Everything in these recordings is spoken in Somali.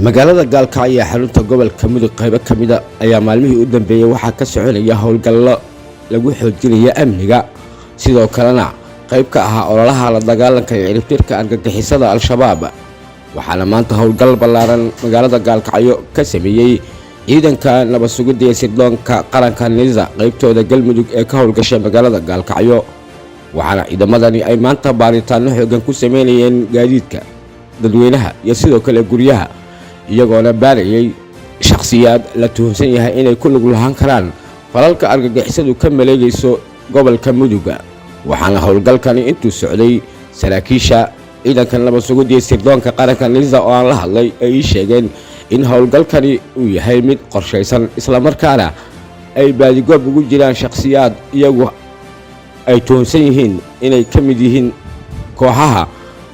magaalada Gaalkacyo ee xarunta gobolka Mudug qayb ka mid ah ayaa maalmihii u dambeeyay waxa ka soconaya howlgallo lagu xoojinayo amniga sidoo kalena qayb ka ah ololaha la dagaalanka ee ciribtirka argagixisada al-shabaab waxaana maanta howlgal ballaaran magaalada Gaalkacyo ka sameeyay ciidanka nabad sugidda ee sirdoonka qaranka NISA qaybtooda galmudug ee ka howlgashay magaalada Gaalkacyo waxaana ciidamadani ay maanta baaritaano xooggan ku sameeyeen gaadiidka dadweynaha iyo sidoo kale guryaha iyagoona baarayay shakhsiyaad la tuhunsan yahay inay ku lug lahaan karaan falalka argagixisadu ka maleegayso gobolka Mudug waxaana howlgalkani intuu socday saraakiisha ciidanka nabad sugidda ee sirdoonka qaranka NISA oo aan la hadlay ay sheegeen in howlgalkani uu yahay mid qorshaysan isla markaana ay baadigoob ugu jiraan shakhsiyaad iyagu ay tuhunsan yihiin inay ka mid yihiin kooxaha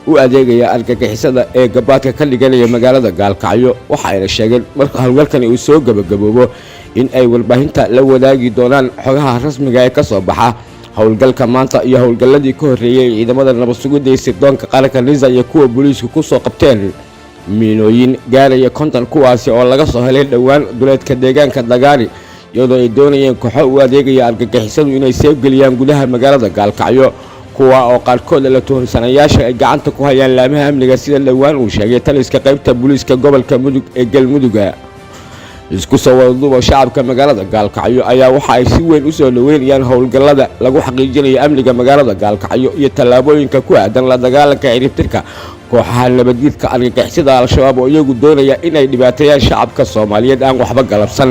u adeegaya argagixisada ee gabaadka ka dhiganaya magaalada Gaalkacyo waxa ay sheegeen marka howlgalkani uu soo gabagaboobo in ay warbaahinta la wadaagi doonaan xogaha rasmiga ee ka soo baxa howlgalka maanta iyo howlgalladii ka horeeyay ciidamada nabad sugidda ee sirdoonka qaranka NISA iyo kuwa booliisku ku soo qabteen miinooyin gaaraya konton kuwaasi oo laga soo helay dhawaan duleedka deegaanka Dagaari iyadoo ay doonayeen kooxo u adeegaya argagixisadu inay seegeliyaan gudaha magaalada Gaalkacyo kuwa oo qaarkood la tuhunsanayasha ay gacanta ku hayaan laamaha amniga sida dhawaan uu sheegay taliska qaybta booliiska gobolka Mudug ee Galmudug isku soo wadaduba shacabka magaalada Gaalkacyo ayaa waxa ay si weyn u soo dhaweynayaan howlgallada lagu xaqiijinayo amniga magaalada Gaalkacyo iyo tallaabooyinka ku aadan la dagaalanka ciribtirka kooxaha nabadgelyada argagixisada al-shabaab oo iyagu doonaya inay dhibaateeyaan shacabka Soomaaliyeed aan waxba galabsan